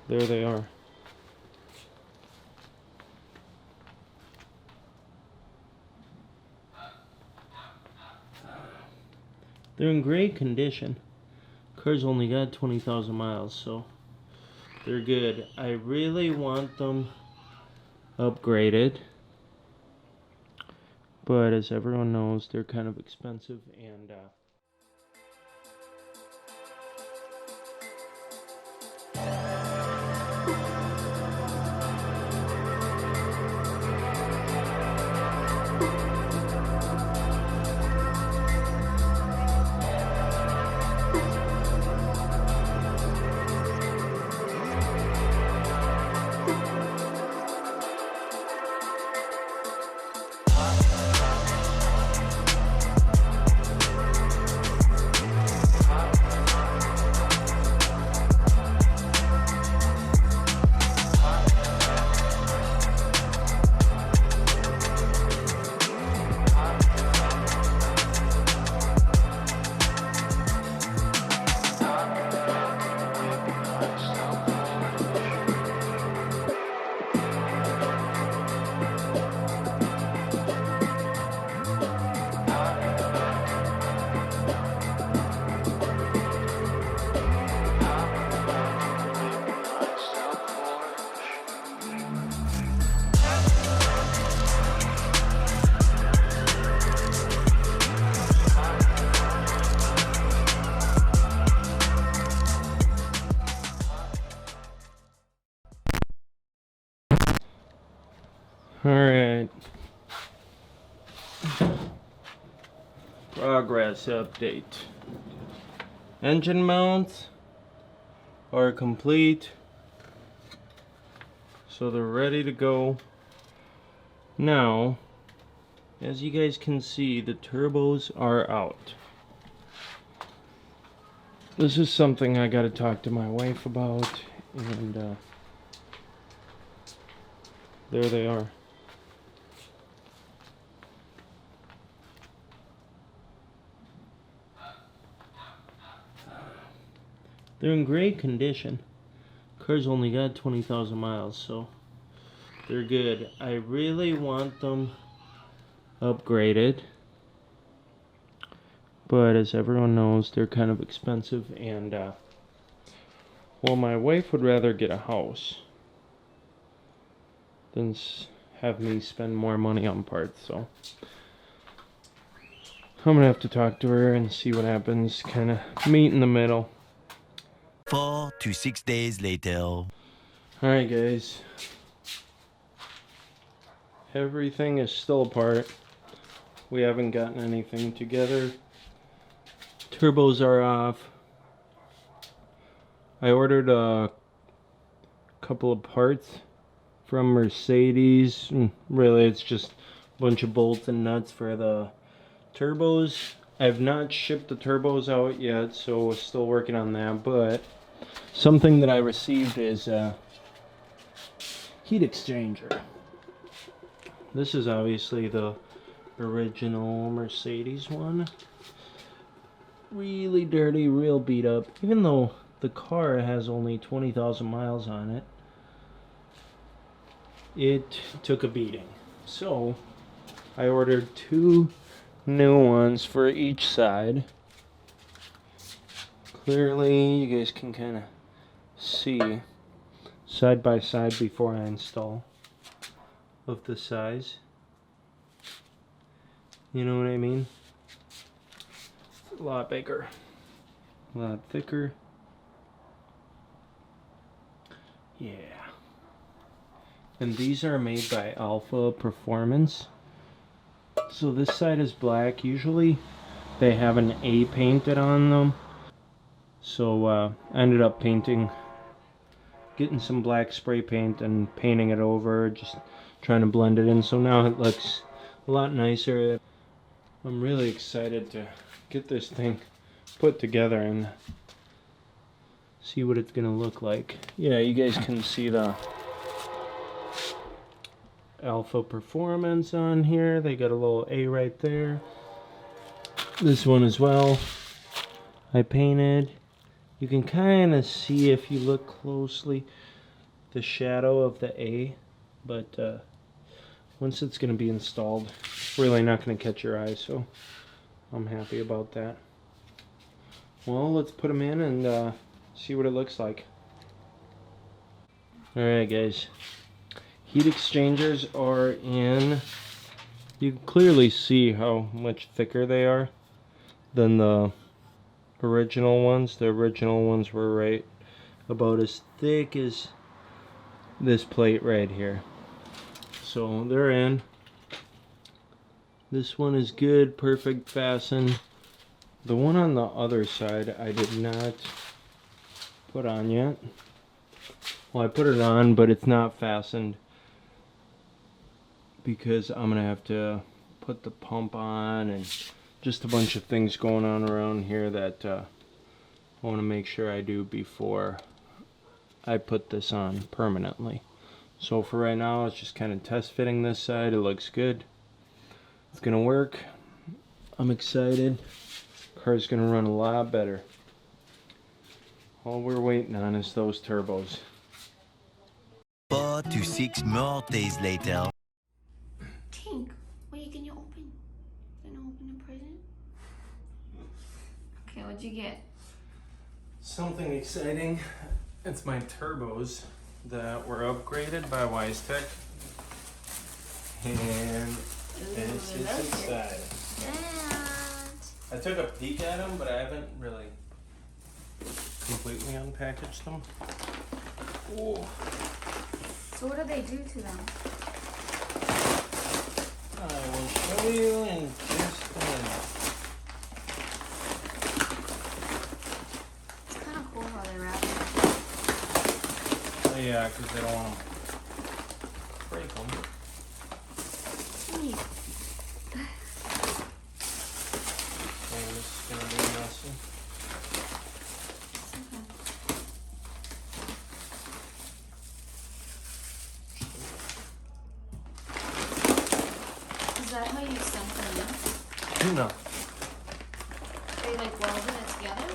There they are. They're in great condition. Car's only got 20,000 miles, so they're good. I really want them upgraded, but as everyone knows, they're kind of expensive, and alright. Progress update. Engine mounts are complete, so they're ready to go. Now, as you guys can see, the turbos are out. This is something I gotta talk to my wife about, and there they are. They're in great condition. Car's only got 20,000 miles, so they're good. I really want them upgraded, but as everyone knows, they're kind of expensive, and well, my wife would rather get a house than have me spend more money on parts, so I'm gonna have to talk to her and see what happens, kind of meet in the middle. 4 to 6 days later. Alright guys, everything is still apart. We haven't gotten anything together. Turbos are off. I ordered a couple of parts from Mercedes. Really, it's just a bunch of bolts and nuts for the turbos. I've not shipped the turbos out yet, so we're still working on that, but something that I received is a heat exchanger. This is obviously the original Mercedes one. Really dirty, real beat up, even though the car has only 20,000 miles on it. It took a beating. So I ordered 2 new ones for each side. Clearly you guys can kind of see side by side before I install of the size. You know what I mean? It's a lot bigger, a lot thicker. Yeah. And these are made by Alpha Performance. So this side is black. Usually they have an A painted on them. So I ended up getting some black spray paint and painting it over, just trying to blend it in. So now it looks a lot nicer. I'm really excited to get this thing put together and see what it's gonna look like. Yeah, you guys can see the Alpha Performance on here. They got a little A right there. This one as well I painted, You can kind of see if you look closely the shadow of the A, but once it's going to be installed, it's really not going to catch your eye, so I'm happy about that. Well, let's put them in and see what it looks like. Alright guys, heat exchangers are in. You can clearly see how much thicker they are than the original ones. The original ones were right about as thick as this plate right here. So they're in. This one is good, perfect fasten. The one on the other side I did not put on yet. Well, I put it on, but it's not fastened because I'm gonna have to put the pump on and just a bunch of things going on around here that I want to make sure I do before I put this on permanently. So for right now, it's just kind of test fitting this side. It looks good. It's gonna work. I'm excited. Car's gonna run a lot better. All we're waiting on is those turbos. 4 to 6 more days later. Tink, what can you open? Gonna open a present? Okay, what'd you get? Something exciting. It's my turbos that were upgraded by WISTEC. And this is exciting. I took a peek at them, but I haven't really completely unpackaged them. Oh. So what do they do to them? I will show you in just a minute. It's kind of cool how they wrap it. Oh, yeah, because they don't want to break them. Neat. And this is going to be messy. Is that how you sent them in? No. They like welded it together?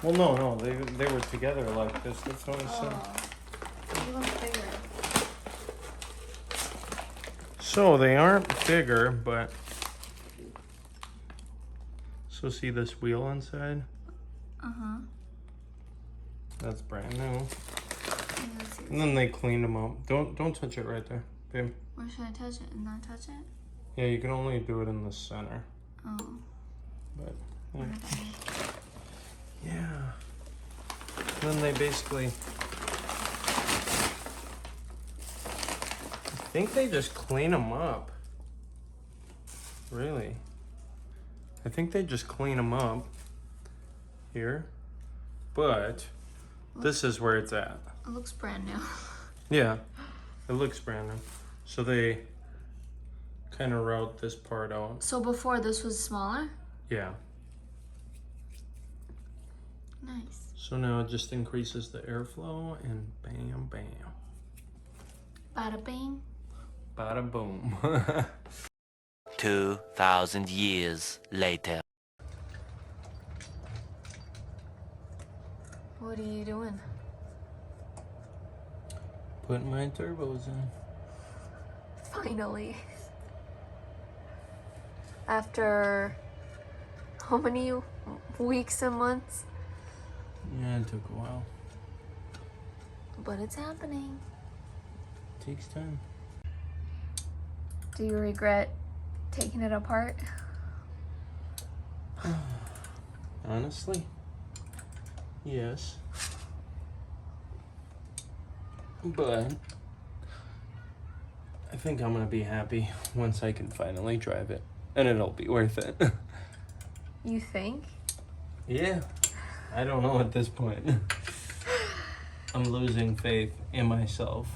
Well, no, they were together like this. That's what I said. Oh, you look bigger. So they aren't bigger, but so see this wheel inside? Uh-huh. That's brand new. Yeah, And then they cleaned them up. Don't touch it right there, babe. where should I touch it and not touch it? Yeah, you can only do it in the center. Oh. But yeah. And then they basically, I think they just clean them up. Really. I think they just clean them up here. But this is where it's at. It looks brand new. Yeah, it looks brand new. So they kind of route this part out. So before this was smaller? Yeah. Nice. So now it just increases the airflow and bam, bam. Bada bing. Bada boom. 2,000 years later. What are you doing? Putting my turbos in. Finally. After how many weeks and months? Yeah, it took a while. But it's happening. Takes time. Do you regret taking it apart? Honestly, yes. But I think I'm gonna be happy once I can finally drive it. And it'll be worth it. You think? Yeah. I don't know at this point. I'm losing faith in myself.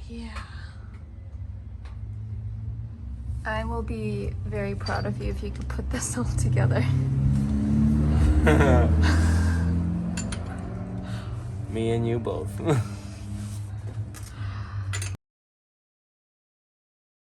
Yeah. I will be very proud of you if you can put this all together. Me and you both.